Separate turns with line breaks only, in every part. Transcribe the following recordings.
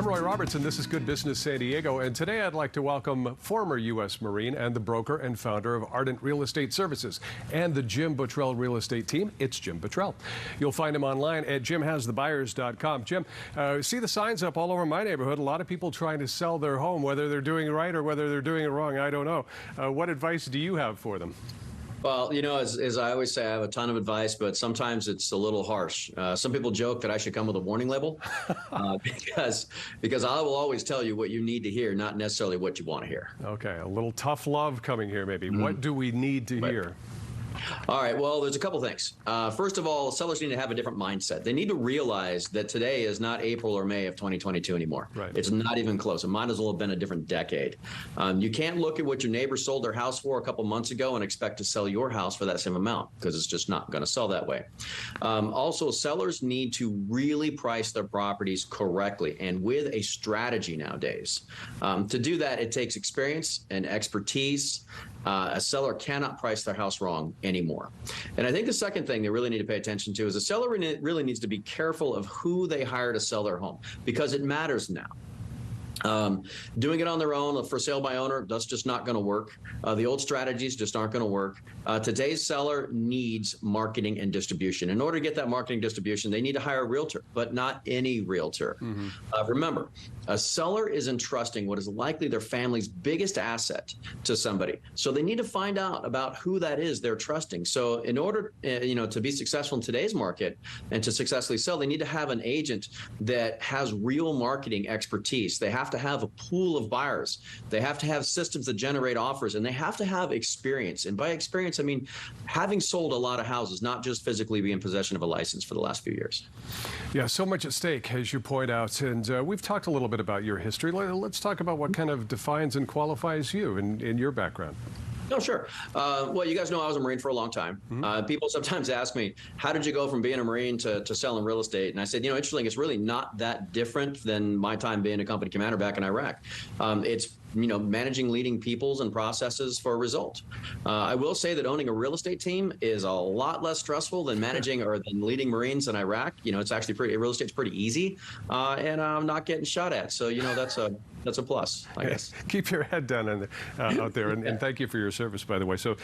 I'm Roy Robertson. This is Good Business San Diego, and today I'd like to welcome former U.S. Marine and the broker and founder of Ardent Real Estate Services and the Jim Bottrell Real Estate Team. It's Jim Bottrell. You'll find him online at jimhasthebuyers.com. Jim, see the signs up all over my neighborhood. A lot of people trying to sell their home, whether they're doing it right or whether they're doing it wrong. I don't know. What advice do you have for them?
Well, as I always say, I have a ton of advice, but sometimes it's a little harsh. Some people joke that I should come with a warning label because I will always tell you what you need to hear, not necessarily what you want to hear.
Okay, a little tough love coming here, maybe. What do we need to hear?
All right, well, there's a couple things. First of all, sellers need to have a different mindset. They need to realize that today is not April or May of 2022 anymore.
Right.
It's not even close. It might as well have been a different decade. You can't look at what your neighbor sold their house for a couple months ago and expect to sell your house for that same amount, because it's just not going to sell that way. Also, sellers need to really price their properties correctly and with a strategy nowadays. To do that, it takes experience and expertise. A seller cannot price their house wrong anymore. And I think the second thing they really need to pay attention to is a seller really needs to be careful of who they hire to sell their home, because it matters now. Doing it on their own, for sale by owner, that's just not going to work. The old strategies just aren't going to work. Today's seller needs marketing and distribution. In order to get that marketing distribution, they need to hire a realtor, but not any realtor. Remember, a seller is entrusting what is likely their family's biggest asset to somebody. So they need to find out about who that is they're trusting. So in order, to be successful in today's market and to successfully sell, they need to have an agent that has real marketing expertise. They have to have a pool of buyers. They have to have systems that generate offers, and they have to have experience. And by experience, I mean having sold a lot of houses, not just physically be in possession of a license for the last few years.
Yeah, so much at stake, as you point out. And we've talked a little bit about your history. Let's talk about what kind of defines and qualifies you in your background.
Oh, sure. Well, you guys know I was a Marine for a long time. People sometimes ask me, how did you go from being a Marine to selling real estate? And I said, interesting, it's really not that different than my time being a company commander back in Iraq. It's managing leading peoples and processes for a result. I will say that owning a real estate team is a lot less stressful than managing or than leading Marines in Iraq. It's actually real estate's pretty easy, and I'm not getting shot at. So, that's a plus, I guess.
Keep your head down out there, and thank you for your service, by the way. So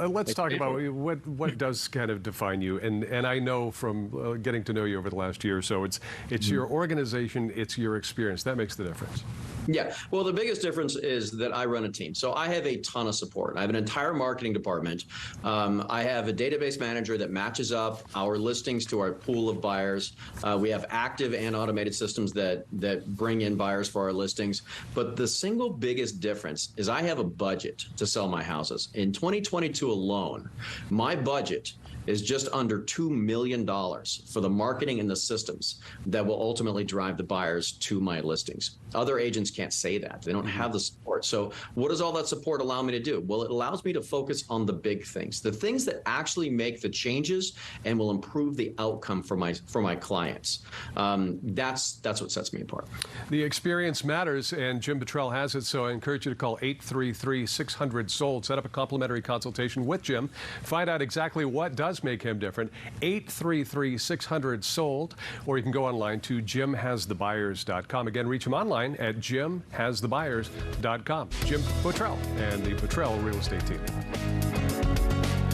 let's talk about what does kind of define you. And I know from getting to know you over the last year or so, it's your organization, it's your experience. That makes the difference.
Yeah, well, the biggest difference is that I run a team. So I have a ton of support. I have an entire marketing department. I have a database manager that matches up our listings to our pool of buyers. We have active and automated systems that bring in buyers for our listings. But the single biggest difference is I have a budget to sell my houses. In 2022 alone, my budget is just under $2 million for the marketing and the systems that will ultimately drive the buyers to my listings. Other agents can't say that. They don't have the support. So what does all that support allow me to do? Well, it allows me to focus on the big things, the things that actually make the changes and will improve the outcome for my clients. That's what sets me apart.
The experience matters, and Jim Bottrell has it, so I encourage you to call 833-600-SOLD. Set up a complimentary consultation with Jim. Find out exactly what does make him different. 833-600-SOLD, or you can go online to jimhasthebuyers.com. Again, reach him online at jimhasthebuyers.com. Jim Bottrell and the Bottrell Real Estate Team.